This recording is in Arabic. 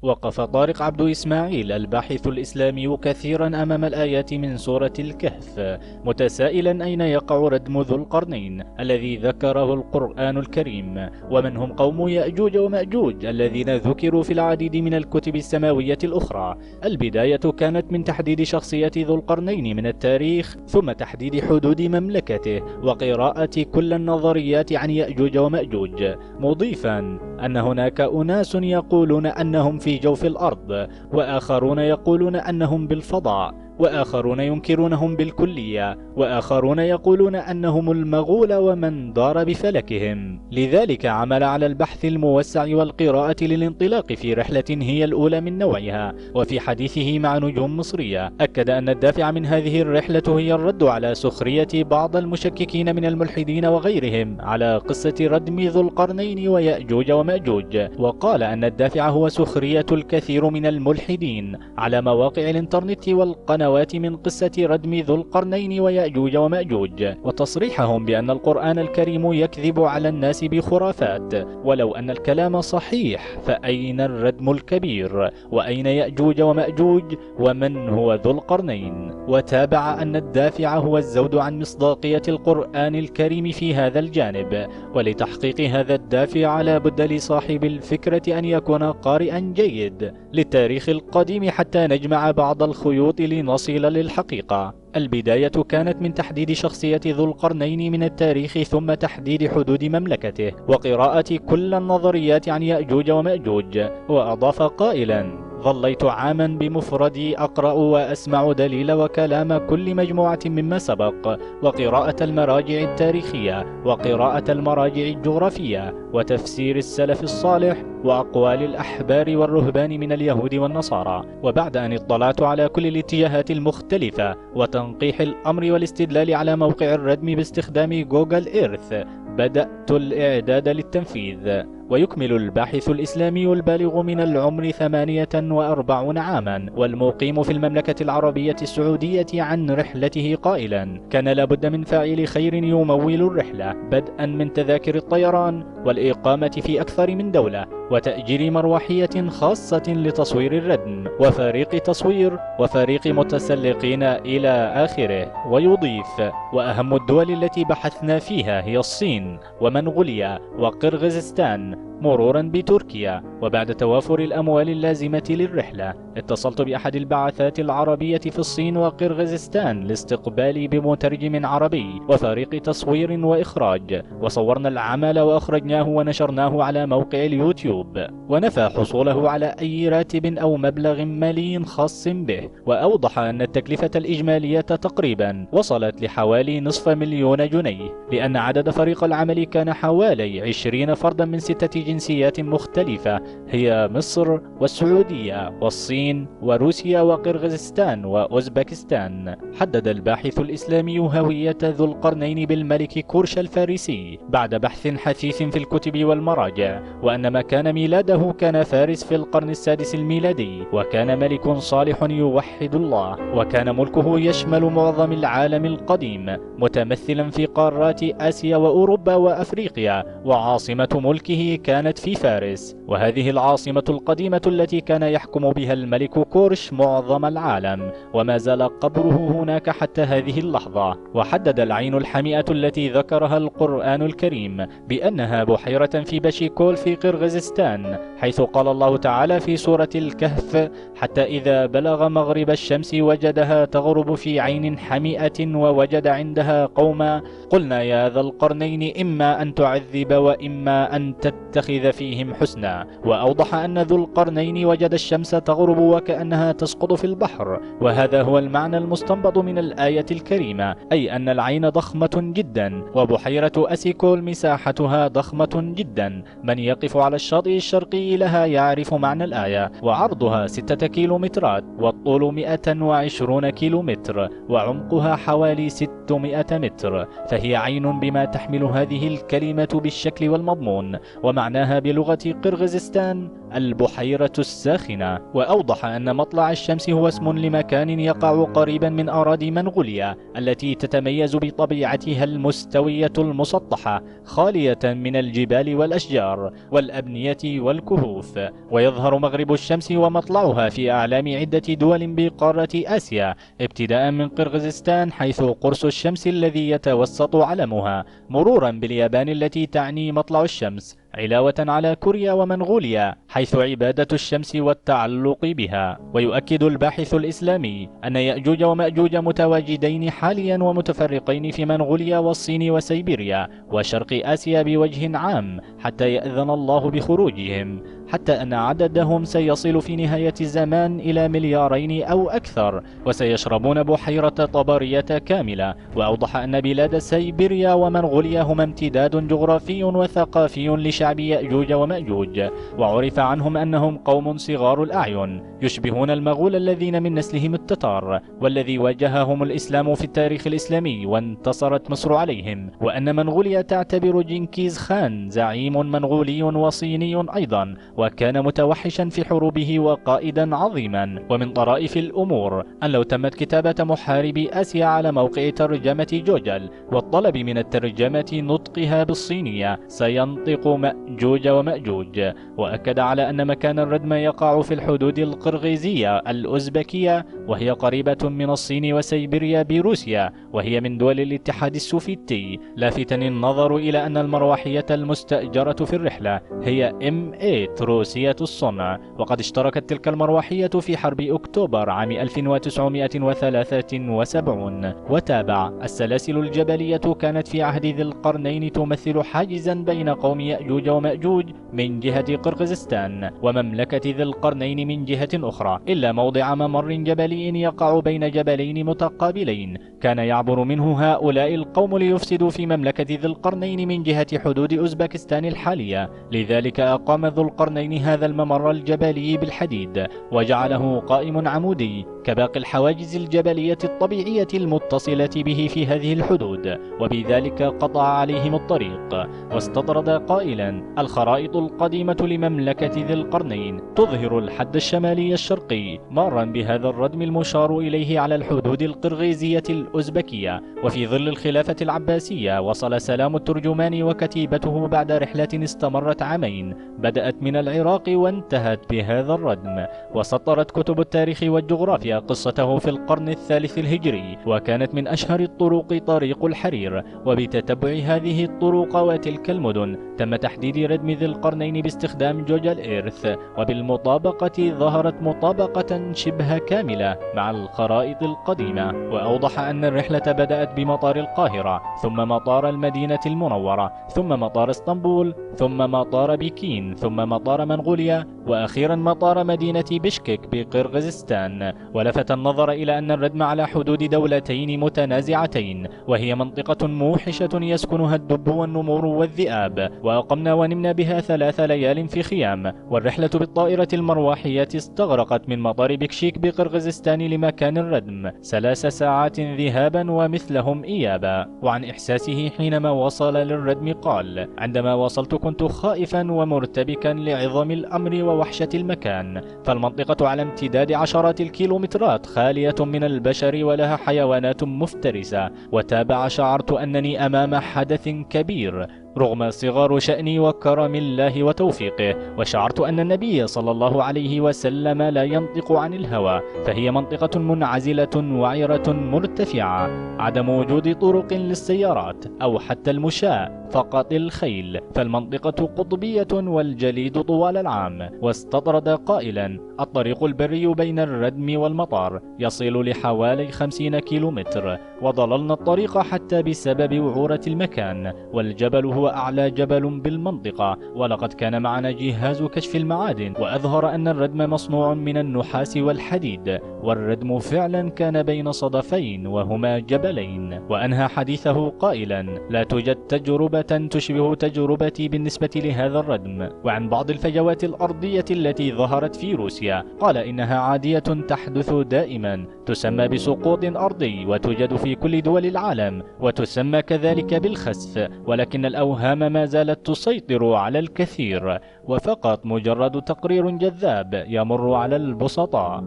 وقف طارق عبد إسماعيل الباحث الإسلامي كثيرا أمام الآيات من سورة الكهف، متسائلا أين يقع ردم ذو القرنين الذي ذكره القرآن الكريم، ومن هم قوم يأجوج ومأجوج الذين ذكروا في العديد من الكتب السماوية الأخرى. البداية كانت من تحديد شخصية ذو القرنين من التاريخ، ثم تحديد حدود مملكته وقراءة كل النظريات عن يأجوج ومأجوج، مضيفا أن هناك أناس يقولون أنهم في جوف الأرض، وآخرون يقولون أنهم بالفضاء، وآخرون ينكرونهم بالكلية، وآخرون يقولون أنهم المغول ومن دار بفلكهم. لذلك عمل على البحث الموسع والقراءة للانطلاق في رحلة هي الأولى من نوعها. وفي حديثه مع نجوم مصرية أكد أن الدافع من هذه الرحلة هي الرد على سخرية بعض المشككين من الملحدين وغيرهم على قصة ردم ذو القرنين ويأجوج ومأجوج، وقال أن الدافع هو سخرية الكثير من الملحدين على مواقع الإنترنت والقنوات من قصة ردم ذو القرنين ويأجوج ومأجوج، وتصريحهم بأن القرآن الكريم يكذب على الناس بخرافات. ولو أن الكلام صحيح، فأين الردم الكبير؟ وأين يأجوج ومأجوج؟ ومن هو ذو القرنين؟ وتابع أن الدافع هو الزود عن مصداقية القرآن الكريم في هذا الجانب، ولتحقيق هذا الدافع لا بد لصاحب الفكرة أن يكون قارئا جيد للتاريخ القديم حتى نجمع بعض الخيوط لنصل للحقيقة. البداية كانت من تحديد شخصية ذو القرنين من التاريخ، ثم تحديد حدود مملكته وقراءة كل النظريات عن يأجوج ومأجوج. وأضاف قائلا: ظليت عاما بمفردي أقرأ وأسمع دليل وكلام كل مجموعة مما سبق، وقراءة المراجع التاريخية، وقراءة المراجع الجغرافية، وتفسير السلف الصالح، وأقوال الأحبار والرهبان من اليهود والنصارى. وبعد أن اطلعت على كل الاتجاهات المختلفة وتنقيح الأمر والاستدلال على موقع الردم باستخدام جوجل إيرث، بدأت الإعداد للتنفيذ. ويكمل الباحث الإسلامي البالغ من العمر 48 عاما والمقيم في المملكة العربية السعودية عن رحلته قائلا: كان لابد من فاعل خير يمول الرحلة، بدءا من تذاكر الطيران والإقامة في أكثر من دولة، وتأجير مروحية خاصة لتصوير الردم، وفريق تصوير، وفريق متسلقين إلى آخره. ويضيف: وأهم الدول التي بحثنا فيها هي الصين ومنغوليا وقرغيزستان، مرورا بتركيا. وبعد توافر الأموال اللازمة للرحلة، اتصلت بأحد البعثات العربية في الصين وقرغيزستان لاستقبالي بمترجم عربي وفريق تصوير وإخراج، وصورنا العمل وأخرجناه ونشرناه على موقع اليوتيوب، ونفى حصوله على أي راتب أو مبلغ مالي خاص به. وأوضح أن التكلفة الإجمالية تقريبا وصلت لحوالي نصف مليون جنيه، لأن عدد فريق العمل كان حوالي 20 فردا من 6 جنسيات مختلفة، هي مصر والسعودية والصين وروسيا وقرغيزستان وأوزبكستان. حدد الباحث الإسلامي هوية ذو القرنين بالملك كورش الفارسي بعد بحث حثيث في الكتب والمراجع، وأن مكان ميلاده كان فارس في القرن السادس الميلادي، وكان ملك صالح يوحد الله، وكان ملكه يشمل معظم العالم القديم متمثلا في قارات آسيا وأوروبا وأفريقيا، وعاصمة ملكه كانت في فارس، وهذه العاصمة القديمة التي كان يحكم بها الملك كورش معظم العالم، وما زال قبره هناك حتى هذه اللحظة. وحدد العين الحمئة التي ذكرها القرآن الكريم بأنها بحيرة في بشيكول في قرغيزستان، حيث قال الله تعالى في سورة الكهف: حتى إذا بلغ مغرب الشمس وجدها تغرب في عين حمئة ووجد عندها قوما قلنا يا ذا القرنين إما أن تعذب وإما أن تتخذ فيهم حسنا. وأوضح أن ذو القرنين وجد الشمس تغرب وكأنها تسقط في البحر، وهذا هو المعنى المستنبط من الآية الكريمة، أي أن العين ضخمة جدا، وبحيرة أسيكول مساحتها ضخمة جدا. من يقف على الشاطئ الشرقي لها يعرف معنى الآية، وعرضها 6 كيلومترات، والطول الطول 120 كيلومتر وعمقها حوالي 600 متر، فهي عين بما تحمل هذه الكلمة بالشكل والمضمون، ومعناها بلغة قرغيزستان البحيرة الساخنة. وأوضح أن مطلع الشمس هو اسم لمكان يقع قريبا من أراضي منغوليا التي تتميز بطبيعتها المستوية المسطحة خالية من الجبال والأشجار والأبنية والكهوف. ويظهر مغرب الشمس ومطلعها في أعلام عدة دول بقارة آسيا، ابتداء من قرغيزستان حيث قرص الشمس الذي يتوسط علمها، مرورا باليابان التي تعني مطلع الشمس، علاوة على كوريا ومنغوليا حيث عبادة الشمس والتعلق بها. ويؤكد الباحث الإسلامي أن يأجوج ومأجوج متواجدين حاليا ومتفرقين في منغوليا والصين وسيبيريا وشرق آسيا بوجه عام حتى يأذن الله بخروجهم، حتى أن عددهم سيصل في نهاية الزمان إلى 2 مليار أو أكثر، وسيشربون بحيرة طبرية كاملة. وأوضح أن بلاد سيبيريا ومنغوليا هما امتداد جغرافي وثقافي لشعب يأجوج ومأجوج، وعرف عنهم أنهم قوم صغار الأعين يشبهون المغول الذين من نسلهم التتار، والذي واجههم الإسلام في التاريخ الإسلامي وانتصرت مصر عليهم. وأن منغوليا تعتبر جنكيز خان زعيم منغولي وصيني أيضا، وكان متوحشا في حروبه وقائدا عظيما. ومن طرائف الأمور أن لو تمت كتابة محاربي آسيا على موقع ترجمة جوجل والطلب من الترجمة نطقها بالصينية سينطق مأجوج ومأجوج. وأكد على أن مكان الردم يقع في الحدود القرغيزية الأوزبكية، وهي قريبة من الصين وسيبيريا بروسيا، وهي من دول الاتحاد السوفيتي، لافتا النظر إلى أن المروحية المستأجرة في الرحلة هي M8 روسية الصنع، وقد اشتركت تلك المروحية في حرب أكتوبر عام 1973. وتابع: السلاسل الجبلية كانت في عهد ذي القرنين تمثل حاجزا بين قوم يأجوج ومأجوج من جهة قرغيزستان ومملكة ذي القرنين من جهة أخرى، إلا موضع ممر جبلي يقع بين جبلين متقابلين كان يعبر منه هؤلاء القوم ليفسدوا في مملكة ذي القرنين من جهة حدود أوزبكستان الحالية. لذلك أقام ذو القرنين هذا الممر الجبلي بالحديد وجعله قائم عمودي كباقي الحواجز الجبلية الطبيعية المتصلة به في هذه الحدود، وبذلك قطع عليهم الطريق. واستطرد قائلا: الخرائط القديمة لمملكة ذي القرنين تظهر الحد الشمالي الشرقي مارا بهذا الردم المشار إليه على الحدود القرغيزية الأوزبكية. وفي ظل الخلافة العباسية وصل سلام الترجمان وكتيبته بعد رحلة استمرت عامين بدأت من العراق وانتهت بهذا الردم. وسطرت كتب التاريخ والجغرافيا قصته في القرن الثالث الهجري، وكانت من أشهر الطرق طريق الحرير. وبتتبع هذه الطرق وتلك المدن تم تحديد ردم ذي القرنين باستخدام جوجل إيرث، وبالمطابقة ظهرت مطابقة شبه كاملة مع الخرائط القديمة. وأوضح أن الرحلة بدأت بمطار القاهرة، ثم مطار المدينة المنورة، ثم مطار اسطنبول، ثم مطار بكين، ثم مطار منغوليا، وأخيرا مطار مدينة بشكك بقرغيزستان. ولفت النظر إلى أن الردم على حدود دولتين متنازعتين، وهي منطقة موحشة يسكنها الدب والنمور والذئاب. وأقمنا ونمنا بها 3 ليال في خيام. والرحلة بالطائرة المروحية استغرقت من مطار بكشيك بقرغيزستان لمكان الردم 3 ساعات ذهابا ومثلهم إيابا. وعن إحساسه حينما وصل للردم قال: عندما وصلت كنت خائفا ومرتبكا لعظم الأمر ووحشة المكان، فالمنطقة على امتداد عشرات الكيلومترات خالية من البشر ولها حيوانات مفترسة. وتابع: شعرت أنني أمام حدث كبير رغم صغار شأني وكرم الله وتوفيقه، وشعرت أن النبي صلى الله عليه وسلم لا ينطق عن الهوى، فهي منطقة منعزلة وعرة مرتفعة، عدم وجود طرق للسيارات أو حتى المشاة، فقط الخيل، فالمنطقة قطبية والجليد طوال العام. واستطرد قائلا: الطريق البري بين الردم والمطار يصل لحوالي 50 كيلومتر، وضللنا الطريق حتى بسبب وعورة المكان، والجبل هو أعلى جبل بالمنطقة، ولقد كان معنا جهاز كشف المعادن وأظهر أن الردم مصنوع من النحاس والحديد، والردم فعلا كان بين صدفين وهما جبلين. وأنهى حديثه قائلا: لا توجد تجربة تشبه تجربتي بالنسبة لهذا الردم. وعن بعض الفجوات الأرضية التي ظهرت في روسيا قال إنها عادية تحدث دائما، تسمى بسقوط أرضي وتوجد في كل دول العالم، وتسمى كذلك بالخسف، ولكن الأوهام ما زالت تسيطر على الكثير، وفقط مجرد تقرير جذاب يمر على البسطاء.